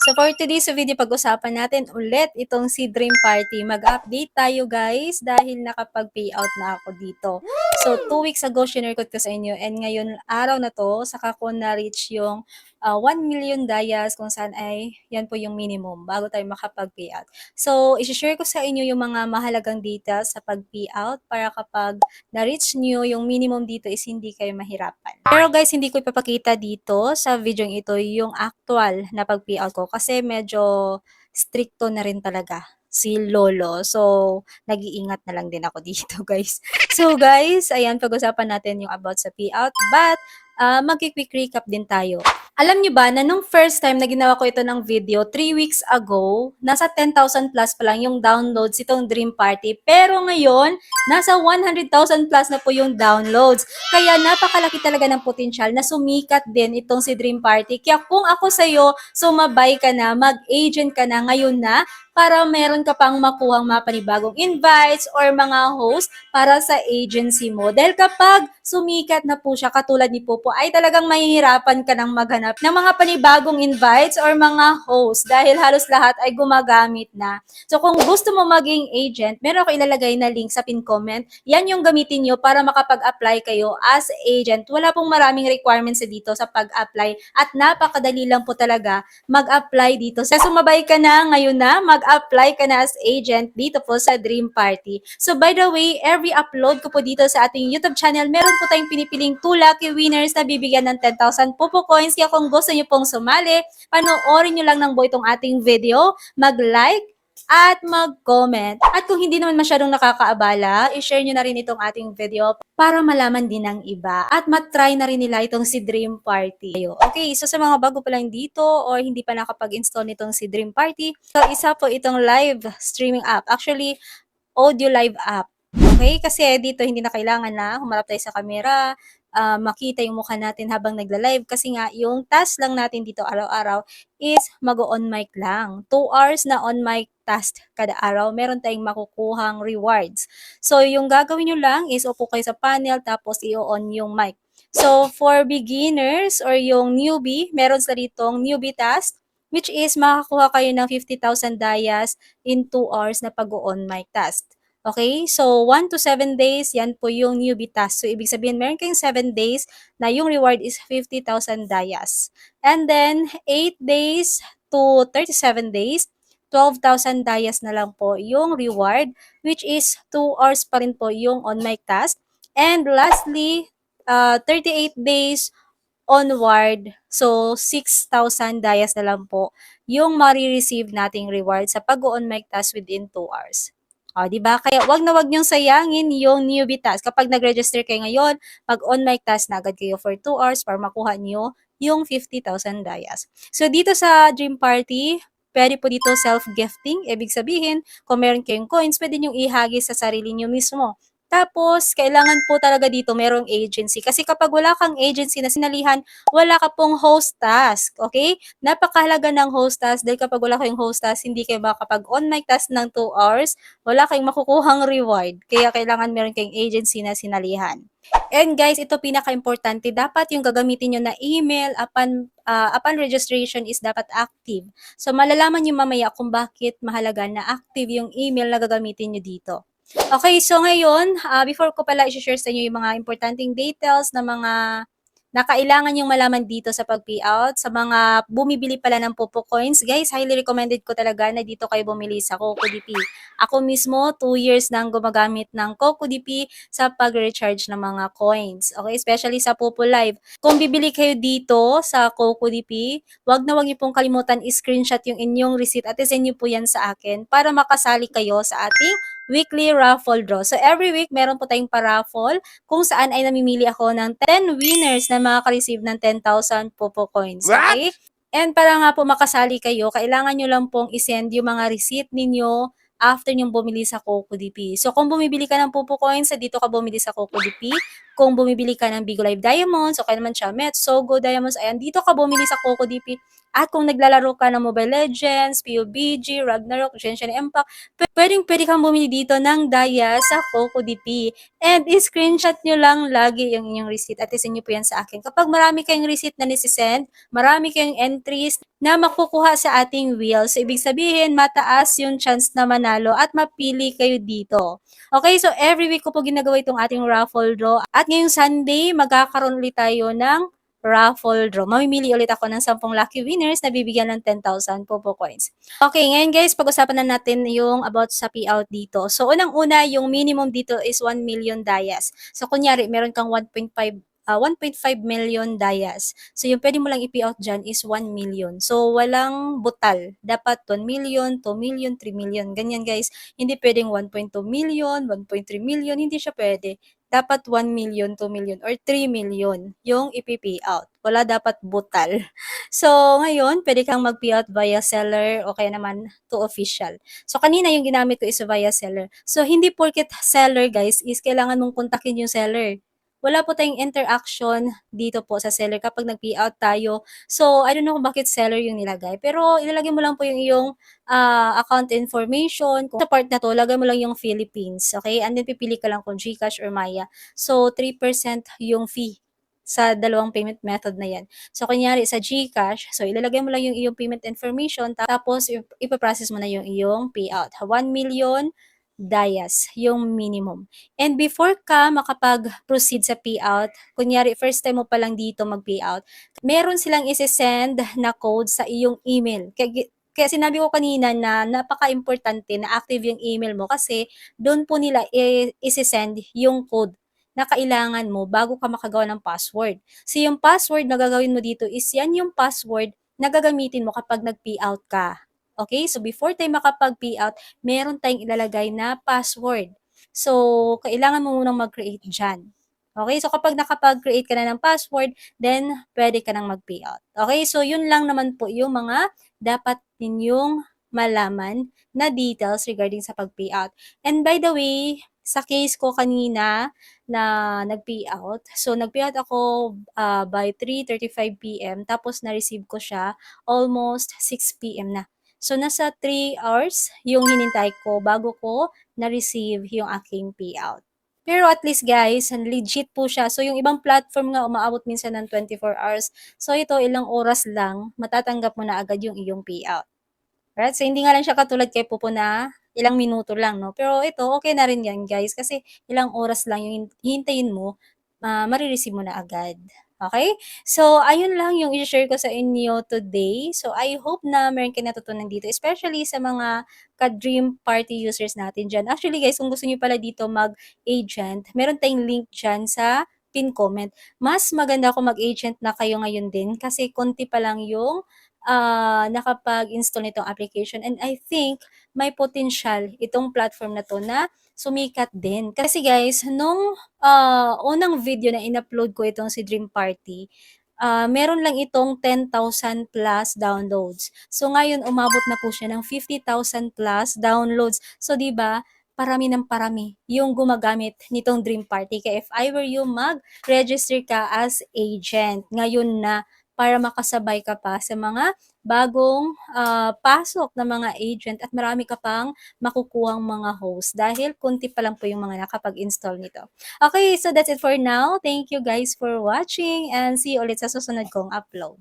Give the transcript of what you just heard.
So for today's video, pag-usapan natin ulit itong si Dream Party. Mag-update tayo guys dahil nakapag-payout na ako dito. So 2 weeks ago, shinare ko sa inyo and ngayon araw na to, saka ko na-reach yung 1 million dayas kung saan ay yan po yung minimum bago tayo makapag-payout. So isi-share ko sa inyo yung mga mahalagang details sa pag-payout para kapag na-reach nyo yung minimum dito is hindi kayo mahirapan. Pero guys, hindi ko ipapakita dito sa video ito yung actual na pag-payout ko kasi medyo stricto na rin talaga si Lolo. So, nag-iingat na lang din ako dito, guys. So, guys, ayan, pag-usapan natin yung about sa payout. But, mag-quick recap din tayo. Alam nyo ba na nung first time na ginawa ko ito ng video, 3 weeks ago, nasa 10,000 plus pa lang yung downloads itong Dream Party. Pero ngayon, nasa 100,000 plus na po yung downloads. Kaya napakalaki talaga ng potensyal na sumikat din itong si Dream Party. Kaya kung ako sa'yo, sumabay ka na, mag-agent ka na ngayon na, para meron ka pang makuhang mga panibagong invites or mga host para sa agency mo. Dahil kapag sumikat na po siya, katulad ni Popo, ay talagang mahihirapan ka ng maghanap ng mga panibagong invites or mga host dahil halos lahat ay gumagamit na. So kung gusto mo maging agent, meron ako ilalagay na link sa pin comment. Yan yung gamitin nyo para makapag-apply kayo as agent. Wala pong maraming requirements dito sa pag-apply at napakadali lang po talaga mag-apply dito. So sumabay ka na ngayon na, mag-apply ka na as agent dito po sa Dream Party. So by the way, every upload ko po dito sa ating YouTube channel, meron po tayong pinipiling 2 lucky winners na bibigyan ng 10,000 Popo coins. Kaya kung gusto nyo pong sumali, panoorin nyo lang ng buo itong ating video, mag-like, at mag-comment. At kung hindi naman masyadong nakakaabala, i-share nyo na rin itong ating video para malaman din ng iba at matry na rin nila itong si Dream Party. Okay, so sa mga bago pa lang dito or hindi pa nakapag-install nitong si Dream Party, so isa po itong live streaming app. Actually, audio live app. Okay, kasi dito hindi na kailangan na humarap tayo sa camera, makita yung mukha natin habang nagla-live kasi nga yung task lang natin dito araw-araw is mag-on mic lang. 2 hours na on mic task kada araw, meron tayong makukuhang rewards. So, yung gagawin nyo lang is upo kayo sa panel tapos i-on yung mic. So, for beginners or yung newbie, meron sa ditong newbie task which is makakuha kayo ng 50,000 dayas in 2 hours na pag-on mic task. Okay? So, 1 to 7 days, yan po yung newbie task. So, ibig sabihin, meron kayong 7 days na yung reward is 50,000 dayas. And then, 8 days to 37 days, 12,000 dayas na lang po yung reward, which is 2 hours pa rin po yung on mic task. And lastly, 38 days onward, so 6,000 dayas na lang po yung marireceive nating reward sa pag-on mic task within 2 hours. O, di ba? Kaya wag na wag niyong sayangin yung newbie task. Kapag nag-register kayo ngayon, pag-on mic task na agad kayo for 2 hours para makuha niyo yung 50,000 dayas. So, dito sa Dream Party, pwede po dito self-gifting. Ibig sabihin, kung meron kayong coins, pwede niyong ihagis sa sarili niyo mismo. Tapos, kailangan po talaga dito merong agency. Kasi kapag wala kang agency na sinalihan, wala ka pong host task. Okay? Napakahalaga ng host task dahil kapag wala kayong host task, hindi kayo makapag-on mic task ng 2 hours, wala kayong makukuhang reward. Kaya kailangan meron kayong agency na sinalihan. And guys, ito pinaka-importante, dapat yung gagamitin nyo na email upon registration is dapat active. So, malalaman nyo mamaya kung bakit mahalaga na active yung email na gagamitin nyo dito. Okay, so ngayon, before ko pala i-share sa inyo yung mga importanteng details na mga na kailangan yung malaman dito sa pag-payout, sa mga bumibili pala ng Popo Coins, guys, highly recommended ko talaga na dito kayo bumili sa CocoDP. Ako mismo, 2 years nang gumagamit ng CocoDP sa pag-recharge ng mga coins. Okay, especially sa Popo Live. Kung bibili kayo dito sa CocoDP, wag na wag niyo pong kalimutan i-screenshot yung inyong receipt at isend niyo po yan sa akin para makasali kayo sa ating weekly raffle draw. So every week, meron po tayong pa-raffle kung saan ay namimili ako ng 10 winners na makaka-receive ng 10,000 Popo coins. Okay? And para nga po makasali kayo, kailangan nyo lang pong isend yung mga receipt ninyo after nyong bumili sa CocoDP. So kung bumibili ka ng Popo coins, dito ka bumili sa CocoDP. Kung bumibili ka ng Bigo Live Diamonds, o kaya naman siya Met, Sogo Diamonds, ayan, dito ka bumili sa CocoDP. At kung naglalaro ka ng Mobile Legends, PUBG, Ragnarok, Genshin Impact, pwedeng-pwede kang bumili dito ng daya sa CocoDP. And i-screenshot nyo lang lagi yung inyong receipt at isend nyo po yan sa akin. Kapag marami kayong receipt na nisisend, marami kayong entries na makukuha sa ating wheel. So, ibig sabihin, mataas yung chance na manalo at mapili kayo dito. Okay, so every week ko po ginagawa itong ating raffle draw. At ngayong Sunday, magkakaroon ulit tayo ng raffle draw. Mamimili ulit ako ng 10 lucky winners na bibigyan ng 10,000 Popo Coins. Okay, ngayon guys, pag-usapan na natin yung about sa payout dito. So, unang-una, yung minimum dito is 1 million dayas. So, kunyari, meron kang 1.5 million dayas. So, yung pwede mo lang i-payout dyan is 1 million. So, walang butal. Dapat 1 million, 2 million, 3 million. Ganyan guys. Hindi pwedeng 1.2 million, 1.3 million. Hindi siya pwede. Dapat 1 million, 2 million, or 3 million yung ipi-payout. Wala dapat butal. So, ngayon, pwede kang mag-payout via seller o kaya naman to official. So, kanina yung ginamit ko is via seller. So, hindi porket seller, guys, is kailangan mong kontakin yung seller. Wala po tayong interaction dito po sa seller kapag nag-payout tayo. So, I don't know kung bakit seller yung nilagay. Pero, ilalagay mo lang po yung iyong account information. Kung sa part na to, lagay mo lang yung Philippines. Okay? And then, pipili ka lang kung GCash or Maya. So, 3% yung fee sa dalawang payment method na yan. So, kunyari sa GCash, so ilalagay mo lang yung iyong payment information, tapos ipaprocess mo na yung iyong payout. 1 million dayas, yung minimum. And before ka makapag-proceed sa payout, kunyari first time mo pa lang dito mag-payout, meron silang isi-send na code sa iyong email. Kaya sinabi ko kanina na napaka-importante na active yung email mo kasi doon po nila isi-send yung code na kailangan mo bago ka makagawa ng password. So, yung password na gagawin mo dito is yan yung password na gagamitin mo kapag nag-payout ka. Okay? So, before tayo makapag-payout, meron tayong ilalagay na password. So, kailangan mo munang mag-create dyan. Okay? So, kapag nakapag-create ka na ng password, then pwede ka nang mag-payout. Okay? So, yun lang naman po yung mga dapat ninyong malaman na details regarding sa pag-payout. And by the way, sa case ko kanina na nag-payout, so nag-payout ako by 3:35 PM tapos na-receive ko siya almost 6 PM na. So, nasa 3 hours yung hinintay ko bago ko na-receive yung aking payout. Pero at least guys, legit po siya. So, yung ibang platform nga umaabot minsan ng 24 hours. So, ito ilang oras lang, matatanggap mo na agad yung iyong payout. Right? So, hindi nga lang siya katulad kay Pupo na ilang minuto lang, no? Pero ito, okay na rin yan, guys. Kasi ilang oras lang yung hihintayin mo, marireceive mo na agad. Okay? So, ayun lang yung i-share ko sa inyo today. So, I hope na meron kayo natutunan dito, especially sa mga ka-Dream Party users natin dyan. Actually, guys, kung gusto niyo pala dito mag-agent, meron tayong link dyan sa pin comment. Mas maganda kung mag-agent na kayo ngayon din kasi konti pa lang yung nakapag-install nitong application, and I think may potential itong platform na 'to na sumikat din. Kasi guys, nung unang video na in-upload ko itong si Dream Party, meron lang itong 10,000 plus downloads. So ngayon umabot na po siya ng 50,000 plus downloads. So 'di ba, parami ng parami yung gumagamit nitong Dream Party. Kaya if I were you, mag-register ka as agent ngayon na para makasabay ka pa sa mga bagong pasok na mga agent at marami ka pang makukuhang mga host dahil konti pa lang po yung mga nakapag-install nito. Okay, so that's it for now. Thank you guys for watching and see you ulit sa susunod kong upload.